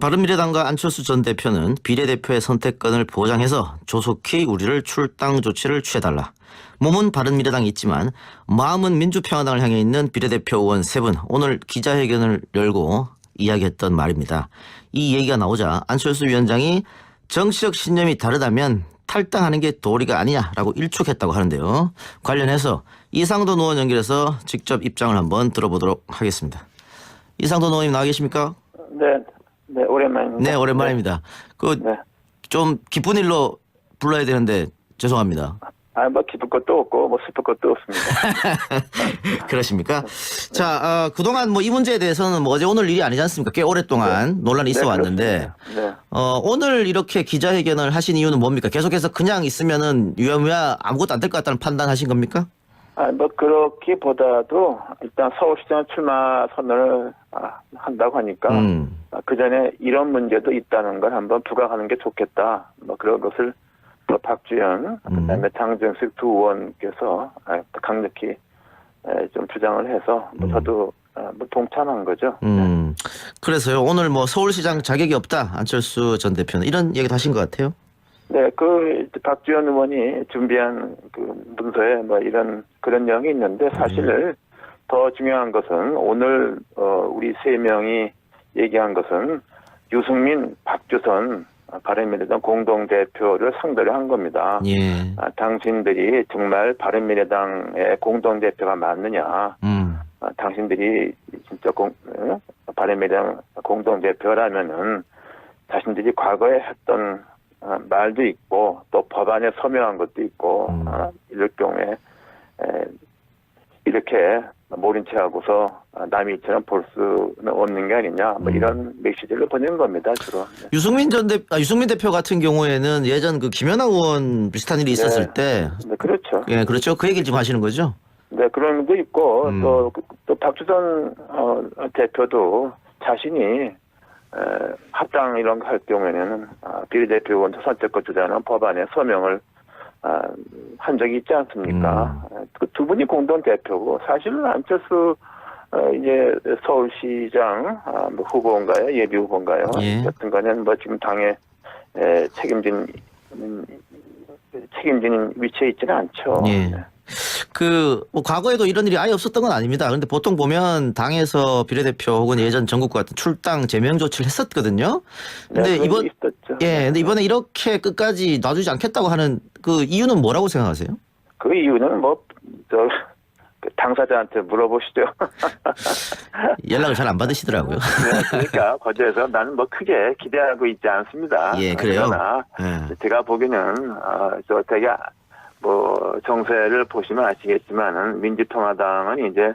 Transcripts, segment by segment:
바른미래당과 안철수 전 대표는 비례대표의 선택권을 보장해서 조속히 우리를 출당 조치를 취해달라. 몸은 바른미래당이 있지만 마음은 민주평화당을 향해 있는 비례대표 의원 3분 오늘 기자회견을 열고 이야기했던 말입니다. 이 얘기가 나오자 안철수 위원장이 정치적 신념이 다르다면 탈당하는 게 도리가 아니냐라고 일축했다고 하는데요. 관련해서 이상돈 의원 연결해서 직접 입장을 한번 들어보도록 하겠습니다. 이상돈 의원님 나와 계십니까? 네, 오랜만입니다. 네, 오랜만입니다. 네. 좀 기쁜 일로 불러야 되는데 죄송합니다. 뭐 기쁠 것도 없고 뭐 슬플 것도 없습니다. 그러십니까? 자, 그동안 뭐 이 문제에 대해서는 뭐 어제 오늘 일이 아니지 않습니까? 꽤 오랫동안 논란이 있어 왔는데, 그렇습니다. 오늘 이렇게 기자회견을 하신 이유는 뭡니까? 계속해서 그냥 있으면은 유야무야 아무것도 안 될 것 같다는 판단하신 겁니까? 뭐 그렇기보다도 일단 서울시장 출마 선언을 한다고 하니까 그 전에 이런 문제도 있다는 걸 한번 부각하는 게 좋겠다. 뭐 그런 것을 또 박주현 그다음에 장정식 두 의원께서 강력히 좀 주장을 해서 뭐 저도 뭐 동참한 거죠. 그래서요. 오늘 뭐 서울시장 자격이 없다. 안철수 전 대표는 이런 얘기도 하신 것 같아요. 네, 박주현 의원이 준비한 그 문서에 뭐 그런 내용이 있는데 사실 더 중요한 것은 오늘 우리 3명이 얘기한 것은 유승민, 박주선 바른미래당 공동대표를 상대로 한 겁니다. 예. 당신들이 정말 바른미래당의 공동대표가 맞느냐? 당신들이 진짜 바른미래당 공동대표라면은 자신들이 과거에 했던 말도 있고 또 법안에 서명한 것도 있고 이럴 경우에 이렇게 모른 체하고서 남이 이처럼 볼 수는 없는 게 아니냐 뭐 이런 메시지를 보내는 겁니다 주로. 네. 유승민 대표 같은 경우에는 예전 그 김연아 의원 비슷한 일이 있었을 때, 네, 그렇죠. 예, 그렇죠. 그 얘기를 지금 하시는 거죠? 네, 그런 것도 있고 또 박주선 대표도 자신이 합당 이런 거 할 경우에는 비례대표 의원 선택권 주자는 법안에 서명을 한 적이 있지 않습니까? 그 두 분이 공동 대표고 사실은 안철수 이제 서울시장 뭐 후보인가요? 예비 후보인가요? 예. 여튼간에 뭐 지금 당에 책임진 위치에 있지는 않죠. 예. 네. 뭐 과거에도 이런 일이 아예 없었던 건 아닙니다. 그런데 보통 보면 당에서 비례대표 혹은 예전 전국과 같은 출당 제명 조치를 했었거든요. 근데 네, 있었죠. 근데 이번에 이렇게 끝까지 놔주지 않겠다고 하는 그 이유는 뭐라고 생각하세요? 그 이유는 그 당사자한테 물어보시죠. 연락을 잘 안 받으시더라고요. 네, 그러니까 거기에서 나는 뭐 크게 기대하고 있지 않습니다. 예, 그래요? 그러나 예. 제가 보기에는 되게 뭐 정세를 보시면 아시겠지만은 민주평화당은 이제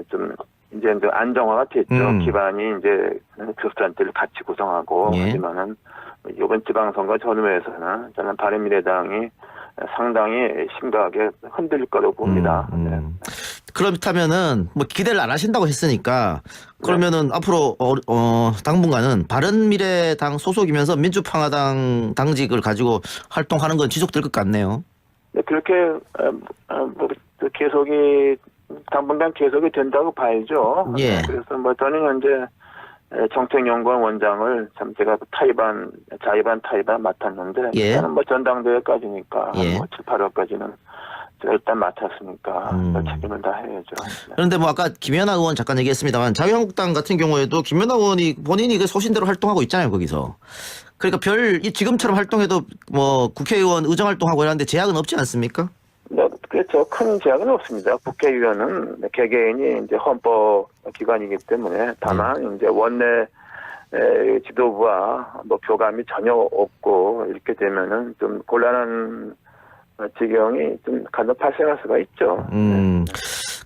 좀 안정화가 됐죠. 기반이 이제 교수단체를 같이 구성하고 예. 하지만은 이번 지방선거 전후에서는 저는 바른미래당이 상당히 심각하게 흔들릴 거라고 봅니다. 네. 그렇다면은 뭐 기대를 안 하신다고 했으니까 그러면은 앞으로 당분간은 바른미래당 소속이면서 민주평화당 당직을 가지고 활동하는 건 지속될 것 같네요. 네, 그렇게 당분간 계속이 된다고 봐야죠. 예. 네, 그래서 뭐 저는 현재 정책연구원 원장을 제가 자의반 타의반 맡았는데 예. 저는 뭐 전당대회까지니까 예. 뭐 7, 8월까지는 제가 일단 맡았으니까 책임을 다 해야죠. 네. 그런데 뭐 아까 김연아 의원 잠깐 얘기했습니다만 자유한국당 같은 경우에도 김연아 의원이 본인이 그 소신대로 활동하고 있잖아요 거기서. 그러니까 지금처럼 활동해도 뭐 국회의원 의정 활동하고 이러는데 제약은 없지 않습니까? 네, 그렇죠. 큰 제약은 없습니다. 국회의원은 개개인이 이제 헌법 기관이기 때문에 다만 이제 원내 지도부와 뭐 교감이 전혀 없고 이렇게 되면은 좀 곤란한 지경이 좀 간혹 발생할 수가 있죠.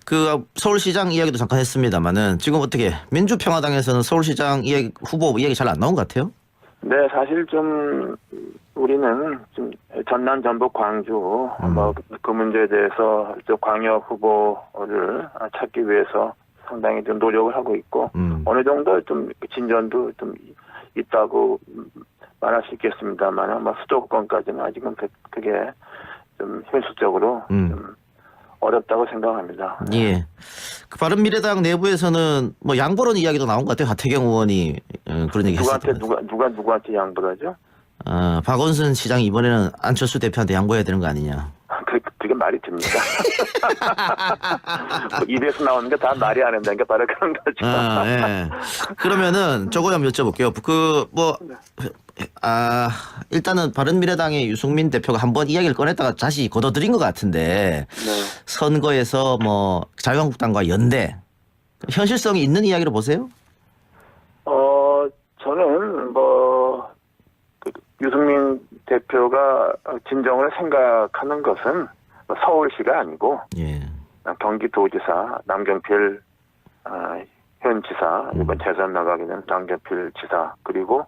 그 서울시장 이야기도 잠깐 했습니다만은 지금 어떻게 민주평화당에서는 서울시장 후보 이야기 잘 안 나온 것 같아요? 네, 사실 좀 우리는 좀 전남, 전북, 광주 뭐 그 문제에 대해서 좀 광역 후보를 찾기 위해서 상당히 좀 노력을 하고 있고 어느 정도 좀 진전도 좀 있다고 말할 수 있겠습니다만 뭐 수도권까지는 아직은 그게 좀 현실적으로 좀 어렵다고 생각합니다. 예. 그 바른미래당 내부에서는 뭐 양보론 이야기도 나온 것 같아요. 하태경 의원이 그런 얘기 누구한테 했었던 누구한테 양보를 하죠? 박원순 시장이 이번에는 안철수 대표한테 양보해야 되는 거 아니냐. 그게 말이 됩니까? 뭐 입에서 나오는 게 다 말이 안 된다는 게 바로 그런 거죠. 예. 그러면은 저거 한번 여쭤볼게요. 일단은 바른미래당의 유승민 대표가 한번 이야기를 꺼냈다가 다시 거둬들인 것 같은데 네. 선거에서 뭐 자유한국당과 연대 현실성이 있는 이야기로 보세요? 저는 그 유승민 대표가 진정으로 생각하는 것은 서울시가 아니고 예. 경기도지사 남경필 현 지사 이번 대선 나가게 된 남경필 지사 그리고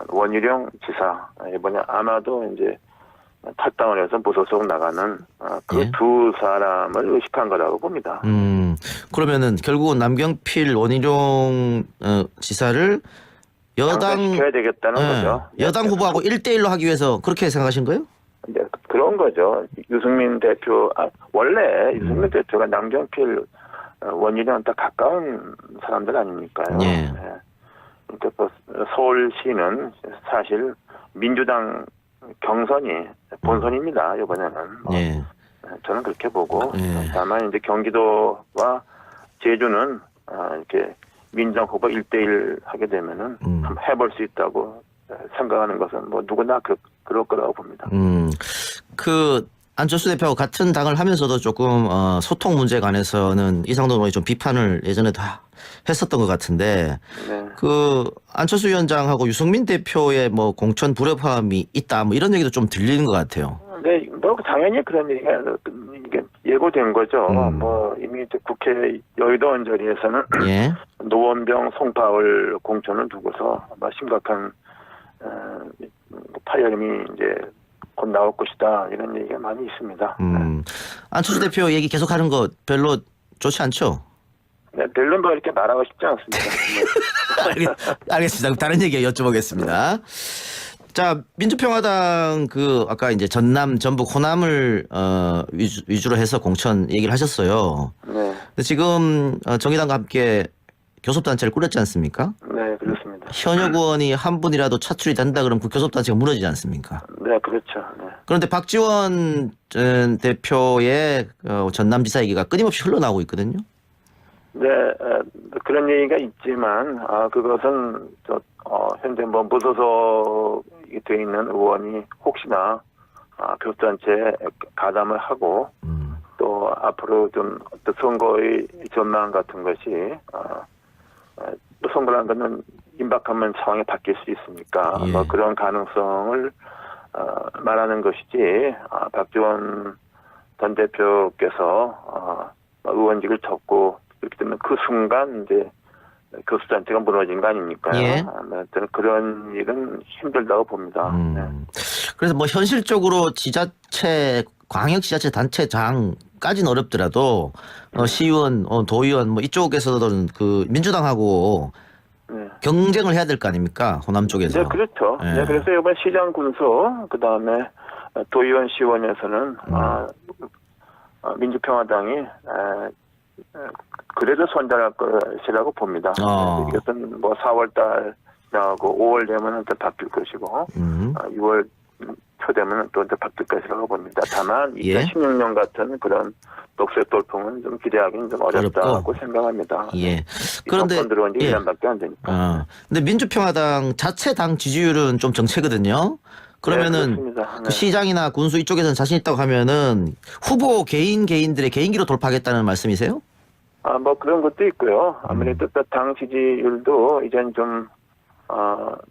원희룡 지사 이번에 아마도 이제 탈당을 해서 무소속 나가는 그 예. 두 사람을 의식한 거라고 봅니다. 그러면은 결국은 남경필 원희룡 지사를 여당 시켜야 되겠다는 거죠. 여당 후보하고 1대1로 하기 위해서 그렇게 생각하신 거예요? 이제 그런 거죠. 유승민 대표 원래 유승민 대표가 남경필 원희룡한테 가까운 사람들 아닙니까요? 예. 그러니까 서울시는 사실 민주당 경선이 본선입니다. 이번에는 예. 저는 그렇게 보고 예. 다만 이제 경기도와 제주는 이렇게 민주당 후보 1대1 하게 되면은 한번 해볼 수 있다고 생각하는 것은 뭐 누구나 그럴 거라고 봅니다. 그 안철수 대표하고 같은 당을 하면서도 조금 소통 문제에 관해서는 이상돈 의원이 좀 비판을 예전에 다 했었던 것 같은데 네. 그 안철수 위원장하고 유승민 대표의 뭐 공천 불협화음이 있다 뭐 이런 얘기도 좀 들리는 것 같아요. 네, 뭐 당연히 그런 얘기가 이게 예고된 거죠. 뭐 이미 국회 여의도 언저리에서는 예. 노원병, 송파울 공천을 두고서 아마 심각한 파열음이 이제 곧 나올 것이다 이런 얘기가 많이 있습니다. 안철수 대표 얘기 계속하는 거 별로 좋지 않죠? 네, 별로 뭐 이렇게 말하고 싶지 않습니다. 알겠습니다. 그럼 다른 얘기 여쭤보겠습니다. 자, 민주평화당 아까 이제 전남, 전북, 호남을 위주로 해서 공천 얘기를 하셨어요. 네, 근데 지금 정의당과 함께 교섭단체를 꾸렸지 않습니까? 네, 그렇습니다. 현역 의원이 한 분이라도 차출이 된다 그러면 그 교섭단체가 무너지지 않습니까? 네, 그렇죠. 네. 그런데 박지원 전 대표의 전남지사 얘기가 끊임없이 흘러나오고 있거든요. 네, 그런 얘기가 있지만, 그것은, 현재 뭐 무소속이 돼 있는 의원이 혹시나, 교섭단체에 가담을 하고, 또 앞으로 좀 어떤 선거의 전망 같은 것이, 또 선거라는 것은 임박하면 상황이 바뀔 수 있으니까, 예. 뭐 그런 가능성을, 말하는 것이지, 박지원 전 대표께서, 의원직을 접고, 그렇기 때문에 그 순간 이제 교섭단체가 무너진 거 아닙니까요? 예. 저는 그런 일은 힘들다고 봅니다. 네. 그래서 뭐 현실적으로 광역지자체 단체장까지는 어렵더라도 시의원, 도의원 뭐 이쪽에서는 그 민주당하고 네. 경쟁을 해야 될 거 아닙니까? 호남 쪽에서. 네, 그렇죠. 예. 네, 그래서 이번 시장 군수, 그 다음에 도의원 시의원에서는 민주평화당이 그래도 선전할 것이라고 봅니다. 이것은 뭐 4월달 나오고 5월 되면 또 바뀔 것이고 6월 초 되면 또 바뀔 것이라고 봅니다. 다만 예. 2016년 같은 그런 녹색 돌풍은 좀 기대하기는 좀 어렵다고 생각합니다. 예. 그런데 정권 들어온 지 1년밖에 안 되니까. 근데 민주평화당 자체 당 지지율은 좀 정체거든요. 그러면은 네, 그 시장이나 군수 이쪽에서는 자신 있다고 하면은 후보 개인들의 개인기로 돌파하겠다는 말씀이세요? 뭐 그런 것도 있고요. 아무래도 또 당 지지율도 이제는 좀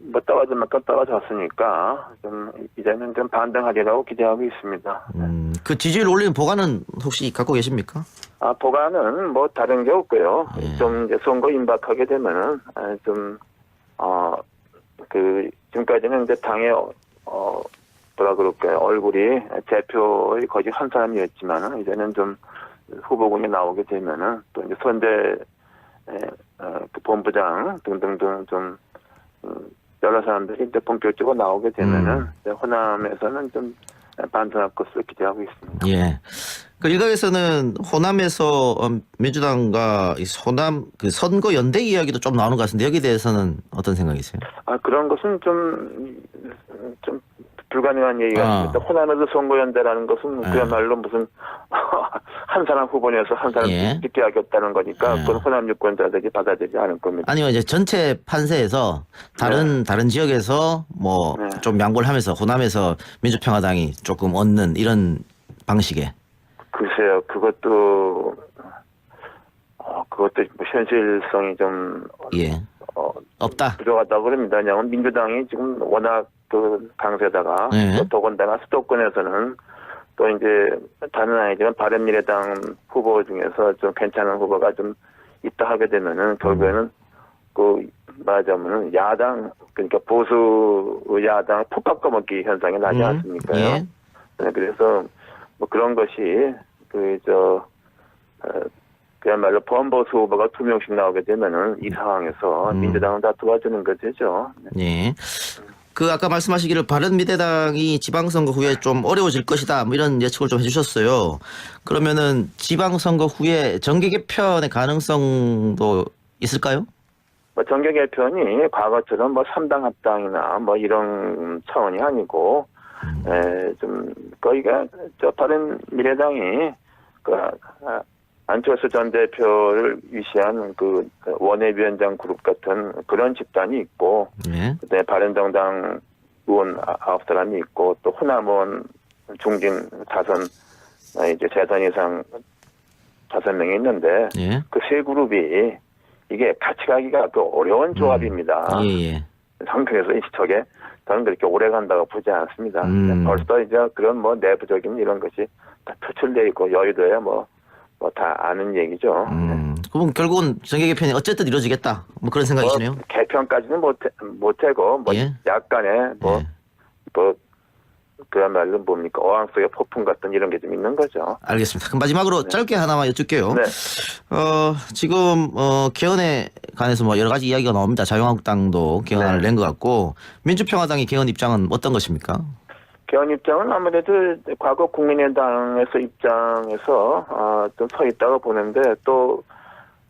뭐 떨어질 만큼 떨어졌으니까 좀 이제는 좀 반등하리라고 기대하고 있습니다. 그 지지율 올리는 보관은 혹시 갖고 계십니까? 보관은 뭐 다른 게 없고요. 좀 이제 선거 임박하게 되면은 지금까지는 이제 당의 뭐라 그럴까요, 얼굴이 대표의 거의 한 사람이었지만은 이제는 좀 후보군이 나오게 되면은 또 이제 선대 그 본부장 등등등 좀 여러 사람들이 이제 본격적으로 나오게 되면은 이제 호남에서는 좀 반등할 것으로 기대하고 있습니다. 예. 그 일각에서는 호남에서 민주당과 이 호남 그 선거 연대 이야기도 좀 나오는 것 같은데 여기에 대해서는 어떤 생각이세요? 그런 것은 좀 불가능한 얘기 같습니다. 호남에서 선거연대라는 것은 그야말로 무슨 한 사람 후보에서 한 사람 예. 쉽게 하겠다는 거니까 그건 호남 유권자들이 받아들이지 않을 겁니다. 아니면 이제 전체 판세에서 다른 지역에서 뭐 좀 양보를 하면서 호남에서 민주평화당이 조금 얻는 이런 방식의. 글쎄요, 그것도 뭐 현실성이 좀 예. 없다. 부족하다고 그럽니다. 왜냐하면 민주당이 지금 워낙 그 강세다가 예. 또 더군다나 수도권에서는 또 이제 다는 아니지만 바른미래당 후보 중에서 좀 괜찮은 후보가 좀 있다 하게 되면은 결국에는 그 말하자면은 야당 그러니까 보수 야당 푹 깎아먹기 현상이 나지 않습니까요? 예. 네, 그래서 뭐 그런 것이 그야말로 범보수 후보가 2명씩 나오게 되면은 이 상황에서 민주당은 다 도와주는 거 되죠. 네. 예. 그 아까 말씀하시기를 바른미래당이 지방선거 후에 좀 어려워질 것이다 뭐 이런 예측을 좀 해주셨어요. 그러면은 지방선거 후에 정계 개편의 가능성도 있을까요? 뭐 정계 개편이 과거처럼 뭐 3당 합당이나 뭐 이런 차원이 아니고 좀 거기가 바른미래당이 안철수 전 대표를 위시한 그 원내위원장 그룹 같은 그런 집단이 있고, 예. 그다음에 바른정당 의원 9사람이 있고, 또 호남 의원 중진 다선 이제 재선 이상 5명이 있는데, 예. 그 세 그룹이 이게 같이 가기가 또 어려운 조합입니다. 예. 그래서 저는 그렇게 오래 간다고 보지 않습니다. 벌써 이제 그런 뭐 내부적인 이런 것이 다 표출되어 있고 여의도에 뭐 다 아는 얘기죠. 그럼 결국은 정계 개편이 어쨌든 이루어지겠다. 뭐 그런 생각이시네요. 개편까지는 못하고 뭐 예. 약간의 예. 그야말로 뭡니까 어항 속의 폭풍 같은 이런 게 좀 있는 거죠. 알겠습니다. 그럼 마지막으로 짧게 하나만 여쭐게요. 네. 지금 개헌에 관해서 뭐 여러 가지 이야기가 나옵니다. 자유한국당도 개헌안을 낸 것 같고 민주평화당의 개헌 입장은 어떤 것입니까? 개헌 입장은 아무래도 과거 국민의당에서 입장에서 좀 서 있다고 보는데 또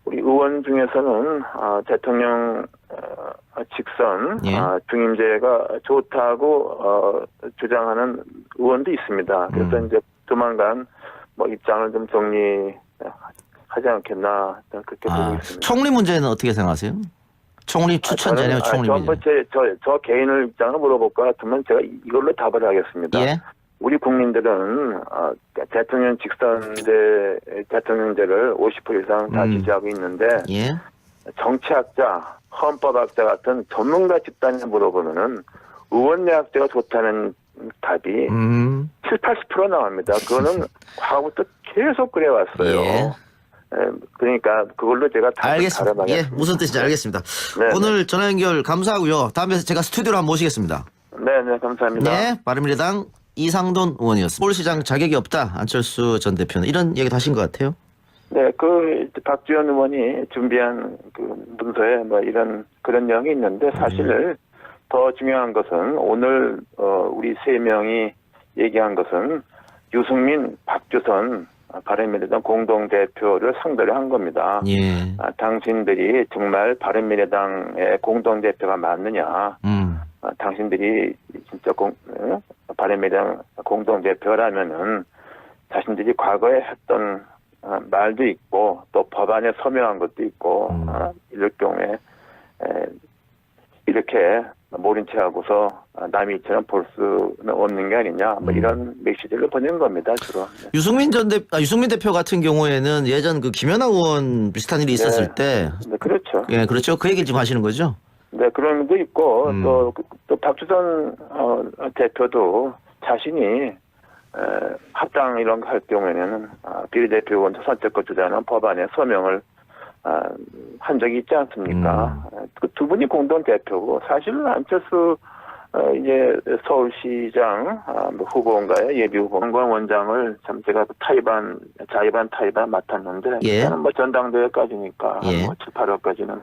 우리 의원 중에서는 대통령 직선 예. 중임제가 좋다고 주장하는 의원도 있습니다. 그래서 이제 조만간 뭐 입장을 좀 정리하지 않겠나 그렇게 보고 있습니다. 총리 문제는 어떻게 생각하세요? 총리 추천제네요. 총리 문제. 저 개인의 입장을 물어볼 것 같으면 제가 이걸로 답을 하겠습니다. 예. 우리 국민들은 대통령 대통령제를 50% 이상 다 지지하고 있는데 예. 정치학자, 헌법학자 같은 전문가 집단에 물어보면은 의원 내각제가 좋다는 답이 70-80% 나옵니다. 그거는 과거부터 계속 그래왔어요. 예. 그러니까 그걸로 제가 답을 알겠습니다. 예, 알아봐야겠습니다. 무슨 뜻인지 알겠습니다. 네, 오늘 전화 연결 감사하고요. 다음에 제가 스튜디오로 한번 모시겠습니다. 네, 감사합니다. 네, 바른미래당 이상돈 의원이었습니다. 서울시장 자격이 없다. 안철수 전 대표는 이런 얘기도 하신 것 같아요. 네, 박주현 의원이 준비한 그 문서에 뭐 그런 내용이 있는데 사실 더 중요한 것은 오늘 우리 세 명이 얘기한 것은 유승민, 박주선 바른미래당 공동대표를 상대로 한 겁니다. 예. 당신들이 정말 바른미래당의 공동대표가 맞느냐. 당신들이 진짜 바른미래당 공동대표라면은 자신들이 과거에 했던 말도 있고 또 법안에 서명한 것도 있고 이럴 경우에 이렇게 모른 채 하고서 남이 이처럼 볼 수는 없는 게 아니냐 뭐 이런 메시지를 보내는 겁니다 주로. 유승민 대표 같은 경우에는 예전 그 김연아 의원 비슷한 일이 있었을 때. 네, 그렇죠. 예, 그렇죠. 그 얘기 지금 하시는 거죠? 네, 그런 것도 있고 또 박주선 대표도 자신이 합당 이런 거 할 경우에는 비례대표 의원 선택권 주자는 법안에 서명을 한 적이 있지 않습니까? 그 두 분이 공동 대표고 사실은 안철수 이제 서울시장 후보인가요? 예비 후보 원장을 참 제가 자의반 맡았는데 예. 저는 뭐 전당대회까지니까 예. 뭐 7, 8월까지는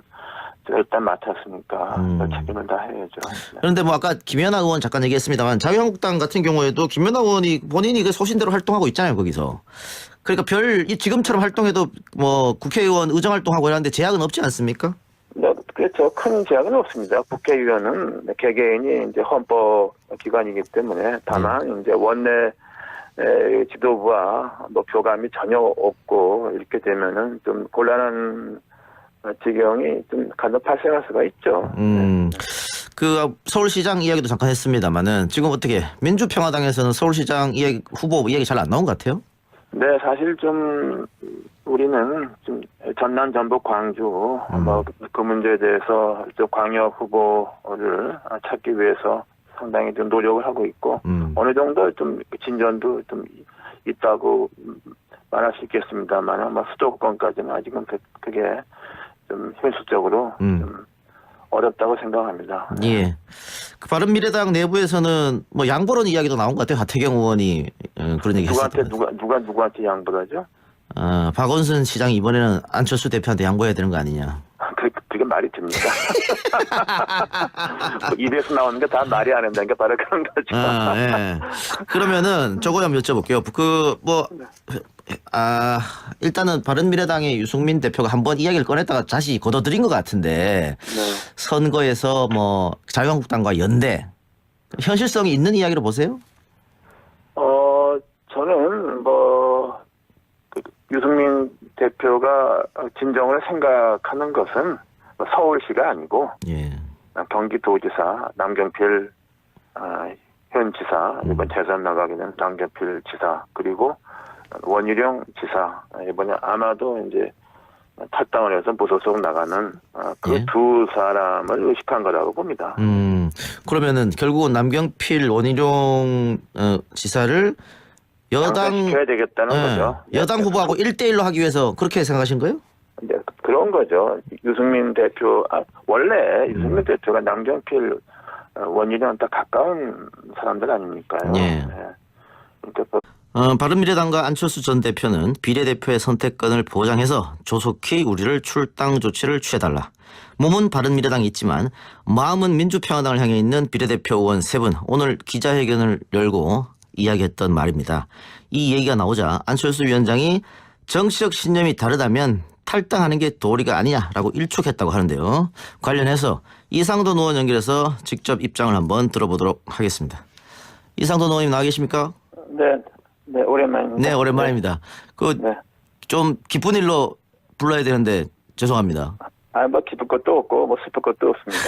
제가 일단 맡았으니까 책임을 다 해야죠. 네. 그런데 뭐 아까 김연아 의원 잠깐 얘기했습니다만 자유한국당 같은 경우에도 김연아 의원이 본인이 그 소신대로 활동하고 있잖아요 거기서. 그러니까 지금처럼 활동해도 뭐 국회의원 의정 활동하고 이러는데 제약은 없지 않습니까? 네, 그렇죠. 큰 제약은 없습니다. 국회의원은 개개인이 이제 헌법 기관이기 때문에 다만 이제 원내 지도부와 뭐 교감이 전혀 없고 이렇게 되면은 좀 곤란한 지경이 좀 간혹 발생할 수가 있죠. 그 서울시장 이야기도 잠깐 했습니다만은 지금 어떻게 민주평화당에서는 서울시장 후보 이야기 잘 안 나온 것 같아요? 네, 사실 좀 우리는 좀 전남, 전북, 광주 뭐 그 문제에 대해서 좀 광역 후보를 찾기 위해서 상당히 좀 노력을 하고 있고 어느 정도 좀 진전도 좀 있다고 말할 수 있겠습니다만 아마 수도권까지는 아직은 그게 좀 현실적으로 좀 어렵다고 생각합니다. 예. 그 바른미래당 내부에서는 뭐 양보론 이야기도 나온 것 같아요. 하태경 의원이 그런 얘기 했었던 누구한테 양보를 하죠? 박원순 시장이 이번에는 안철수 대표한테 양보해야 되는 거 아니냐. 그게 말이 됩니까? 입에서 나오는 게 다 말이 안 된다는 게 바로 그런 거죠. 예. 그러면은 저거 한번 여쭤볼게요. 일단은 바른미래당의 유승민 대표가 한번 이야기를 꺼냈다가 다시 걷어들인 것 같은데 네. 선거에서 뭐 자유한국당과 연대 현실성이 있는 이야기로 보세요? 저는 유승민 대표가 진정을 생각하는 것은 서울시가 아니고 예. 경기도지사 남경필 현 지사 이번 재선 나가게 된 남경필 지사 그리고 원희룡 지사 이번에 아마도 이제 탈당을 해서 무소속 나가는 그 두 사람을 의식한 거라고 봅니다. 그러면은 결국은 남경필 원희룡 지사를 시켜야 되겠다는 거죠. 여당 후보하고 1대1로 하기 위해서 그렇게 생각하신 거예요? 이제 그런 거죠. 유승민 대표 원래 유승민 대표가 남경필 원희룡한테 가까운 사람들 아닙니까요? 예. 네. 그러니까 바른미래당과 안철수 전 대표는 비례대표의 선택권을 보장해서 조속히 우리를 출당 조치를 취해달라. 몸은 바른미래당이 있지만 마음은 민주평화당을 향해 있는 비례대표 의원 3분 오늘 기자회견을 열고 이야기했던 말입니다. 이 얘기가 나오자 안철수 위원장이 정치적 신념이 다르다면 탈당하는 게 도리가 아니냐라고 일축했다고 하는데요. 관련해서 이상돈 의원 연결해서 직접 입장을 한번 들어보도록 하겠습니다. 이상돈 의원님 나와 계십니까? 네, 오랜만입니다. 네, 오랜만입니다. 좀 기쁜 일로 불러야 되는데 죄송합니다. 기쁠 것도 없고 슬플 것도 없습니다.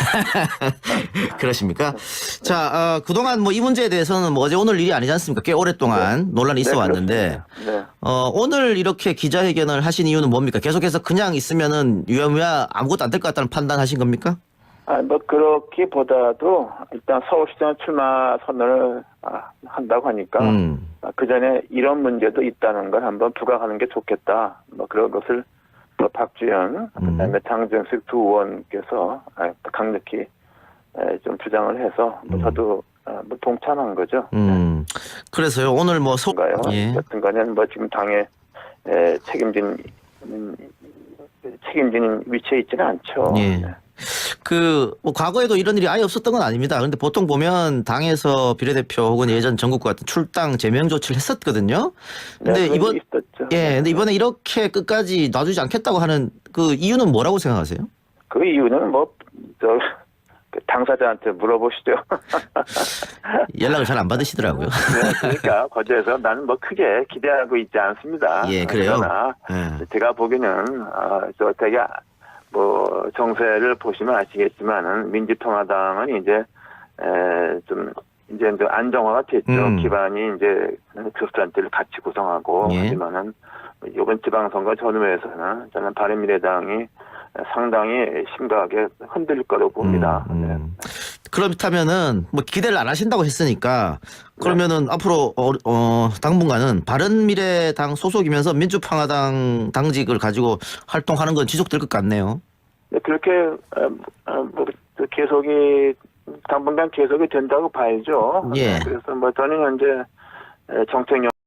그러십니까? 자, 그동안 이 문제에 대해서는 어제 오늘 일이 아니지 않습니까? 꽤 오랫동안 논란이 있어 왔는데 오늘 이렇게 기자회견을 하신 이유는 뭡니까? 계속해서 그냥 있으면은 유야무야 아무것도 안 될 것 같다는 판단하신 겁니까? 그렇기보다도 일단 서울시장 출마 선언을 한다고 하니까 그 전에 이런 문제도 있다는 걸 한번 부각하는 게 좋겠다. 그런 것을 박주현 그다음에 장정식 두 의원께서 강력히 좀 주장을 해서 저도 동참한 거죠. 그래서요 오늘 여튼 간에 지금 당에 책임진 위치에 있지는 않죠. 예. 과거에도 이런 일이 아예 없었던 건 아닙니다. 그런데 보통 보면 당에서 비례대표 혹은 예전 전국과 같은 출당 제명 조치를 했었거든요. 근데 근데 이번에 이렇게 끝까지 놔두지 않겠다고 하는 그 이유는 뭐라고 생각하세요? 그 이유는 당사자한테 물어보시죠. 연락을 잘 안 받으시더라고요. 네, 그러니까 거기에서 나는 크게 기대하고 있지 않습니다. 예, 그래요. 그러나 제가 보기에는 되게 정세를 보시면 아시겠지만은 민주평화당은 이제 안정화가 됐죠. 기반이 이제 교수단체를 같이 구성하고 하지만은 이번 지방선거 전후에서는 저는 바른미래당이 상당히 심각하게 흔들릴 거라고 봅니다. 그렇다면은 기대를 안 하신다고 했으니까 그러면은 앞으로 당분간은 바른미래당 소속이면서 민주평화당 당직을 가지고 활동하는 건 지속될 것 같네요. 네, 그렇게 계속이 당분간 계속이 된다고 봐야죠. 예. 그래서 저는 현재 정책